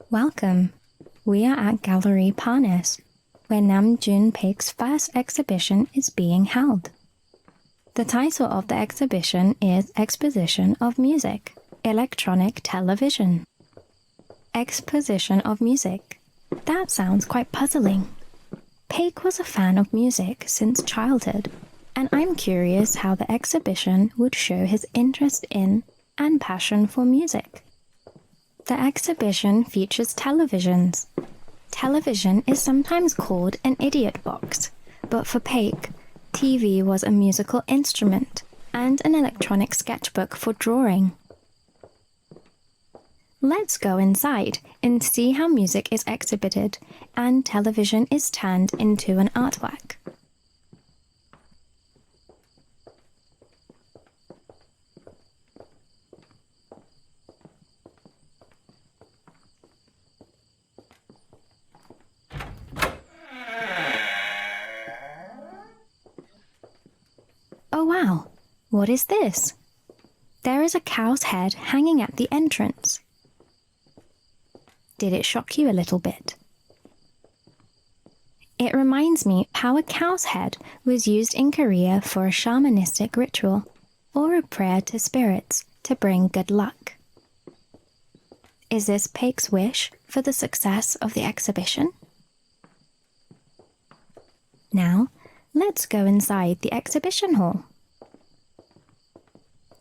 Welcome. We are at Gallery Parnes, where Namjoon Paik's first exhibition is being held. The title of the exhibition is Exposition of Music, Electronic Television. Exposition of Music. That sounds quite puzzling. Paik was a fan of music since childhood, and I'm curious how the exhibition would show his interest in and passion for music. The exhibition features televisions. Television is sometimes called an idiot box, but for Paik, TV was a musical instrument and an electronic sketchbook for drawing. Let's go inside and see how music is exhibited and television is turned into an artwork. Oh wow, what is this? There is a cow's head hanging at the entrance. Did it shock you a little bit? It reminds me how a cow's head was used in Korea for a shamanistic ritual or a prayer to spirits to bring good luck. Is this Paik's wish for the success of the exhibition? Now, let's go inside the exhibition hall.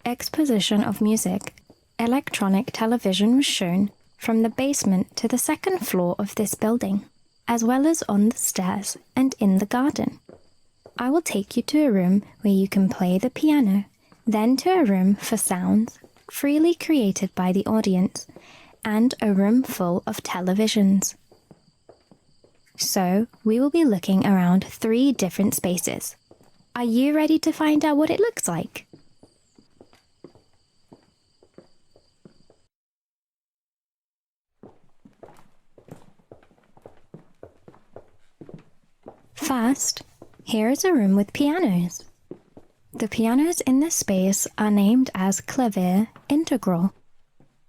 Exposition of Music, Electronic Television was shown from the basement to the second floor of this building, as well as on the stairs and in the garden. I will take you to a room where you can play the piano, then to a room for sounds freely created by the audience, and a room full of televisions. So, we will be looking around 3 different spaces. Are you ready to find out what it looks like? First, here is a room with pianos. The pianos in this space are named as Clave Integral.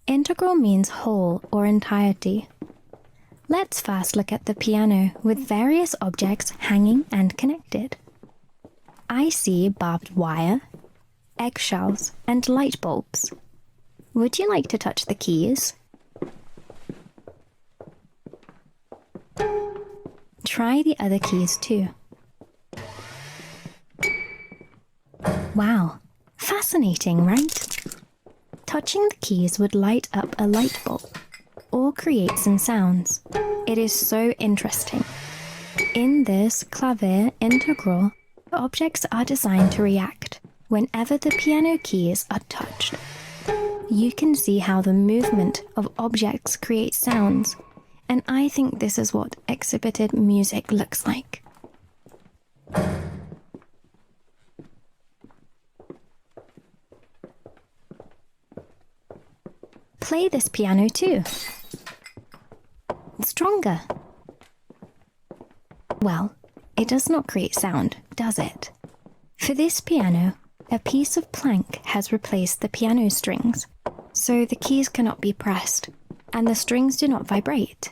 Integral means whole or entirety. Let's first look at the piano with various objects hanging and connected. I see barbed wire, eggshells, and light bulbs. Would you like to touch the keys? Try the other keys too. Wow, fascinating, right? Touching the keys would light up a light bulb or create some sounds. It is so interesting. In this Clave Integral, objects are designed to react whenever the piano keys are touched. You can see how the movement of objects creates sounds, and I think this is what exhibited music looks like. Play this piano too. Stronger. Well, it does not create sound, does it? For this piano, a piece of plank has replaced the piano strings, so the keys cannot be pressed, and the strings do not vibrate.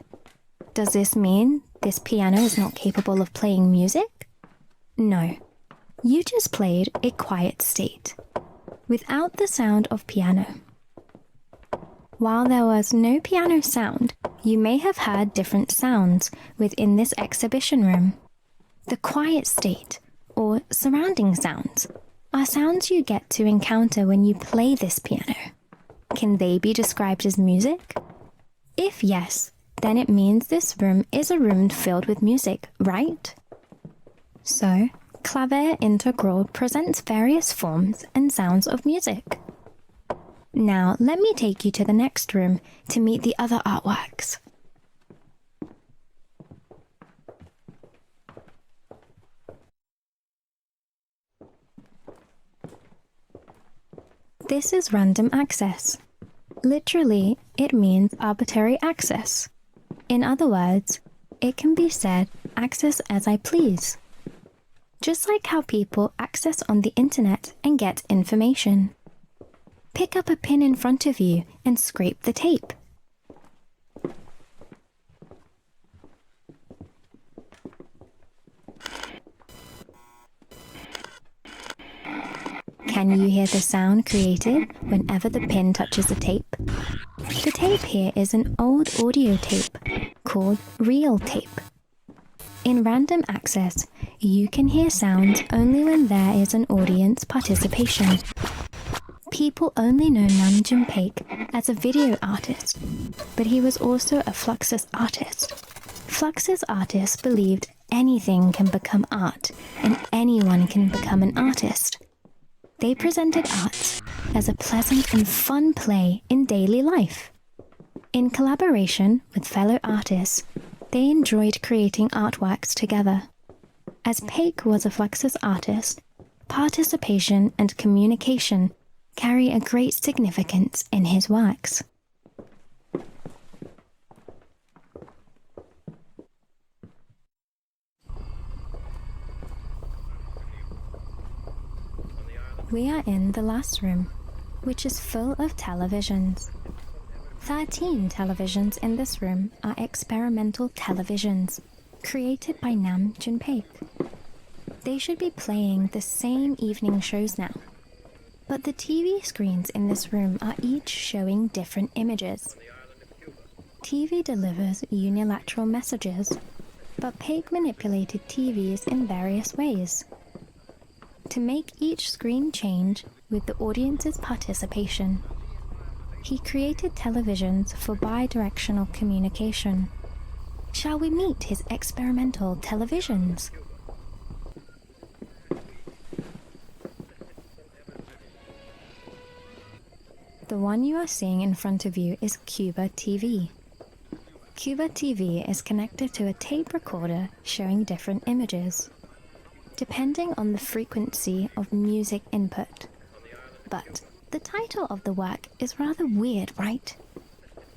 Does this mean this piano is not capable of playing music? No. You just played a quiet state, without the sound of piano. While there was no piano sound, you may have heard different sounds within this exhibition room. The quiet state, or surrounding sounds, are sounds you get to encounter when you play this piano. Can they be described as music? If yes, then it means this room is a room filled with music, right? So, Clave Integral presents various forms and sounds of music. Now, let me take you to the next room to meet the other artworks. This is random access. Literally, it means arbitrary access. In other words, it can be said, access as I please. just like how people access on the internet and get information. Pick up a pin in front of you and scrape the tape. Can you hear the sound created whenever the pin touches the tape? The tape here is an old audio tape called reel tape. In random access, you can hear sounds only when there is an audience participation. People only know Namjoon Paik as a video artist, but he was also a Fluxus artist. Fluxus artists believed anything can become art and anyone can become an artist. They presented art as a pleasant and fun play in daily life. In collaboration with fellow artists, they enjoyed creating artworks together. As Paik was a Fluxus artist, participation and communication carry a great significance in his works. We are in the last room, which is full of televisions. 13 televisions in this room are experimental televisions, created by Namjoon Paik. They should be playing the same evening shows now, but the TV screens in this room are each showing different images. TV delivers unilateral messages, but Paik manipulated TVs in various ways to make each screen change with the audience's participation. He created televisions for bidirectional communication. Shall we meet his experimental televisions? The one you are seeing in front of you is Cuba TV. Cuba TV is connected to a tape recorder showing different images, depending on the frequency of music input. But the title of the work is rather weird, right?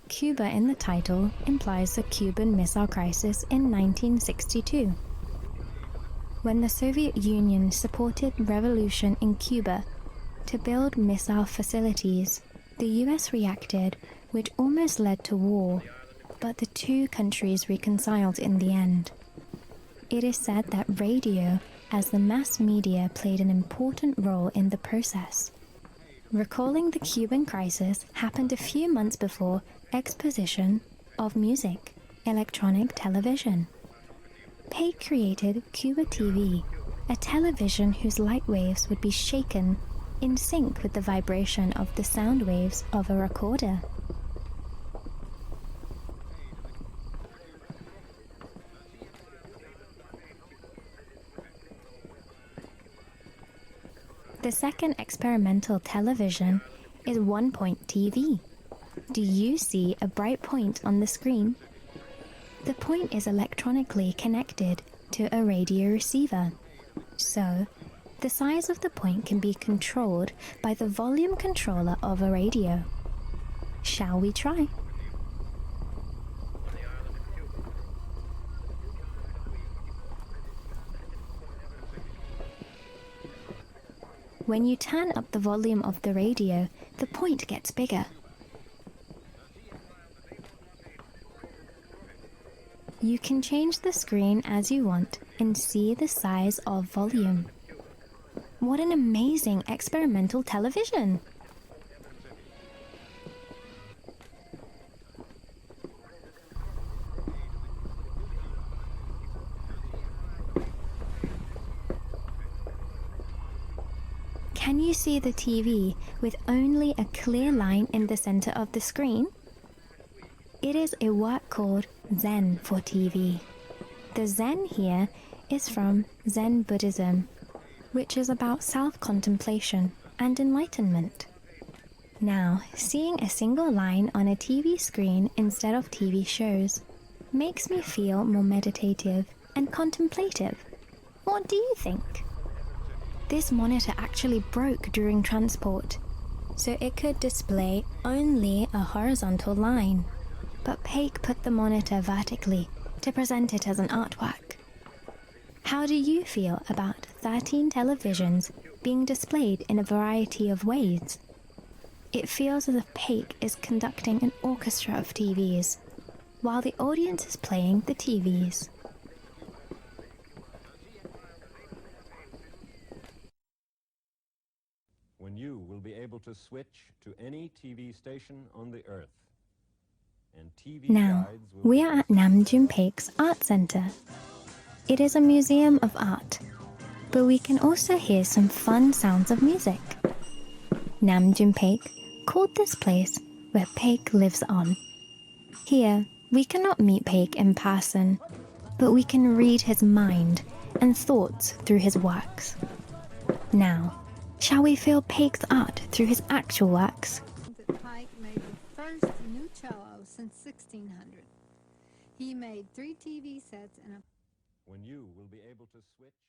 Cuba in the title implies the Cuban Missile Crisis in 1962. When the Soviet Union supported revolution in Cuba to build missile facilities, the US reacted, which almost led to war, but the two countries reconciled in the end. It is said that radio as the mass media played an important role in the process. Recalling the Cuban crisis happened a few months before Exposition of Music, Electronic Television. Paik created Cuba TV, a television whose light waves would be shaken in sync with the vibration of the sound waves of a recorder. The second experimental television is one-point TV. Do you see a bright point on the screen? The point is electronically connected to a radio receiver. So, the size of the point can be controlled by the volume controller of a radio. Shall we try? When you turn up the volume of the radio, the point gets bigger. You can change the screen as you want and see the size of volume. What an amazing experimental television! Can you see the TV with only a clear line in the center of the screen? It is a work called Zen for TV. The Zen here is from Zen Buddhism, which is about self-contemplation and enlightenment. Now, seeing a single line on a TV screen instead of TV shows makes me feel more meditative and contemplative. What do you think? This monitor actually broke during transport, so it could display only a horizontal line. But Paik put the monitor vertically to present it as an artwork. How do you feel about 13 televisions being displayed in a variety of ways? It feels as if Paik is conducting an orchestra of TVs, while the audience is playing the TVs. When you will be able to switch to any TV station on the earth. And TV Now, guides will we be are at Namjoon Paik's Art Center. It is a museum of art, but we can also hear some fun sounds of music. Namjoon Paik called this place where Paik lives on. Here, we cannot meet Paik in person, but we can read his mind and thoughts through his works. Now, shall we feel Paik's art through his actual works? Paik made the first new cello since 1600. He made 3 TV sets and a When you will be able to switch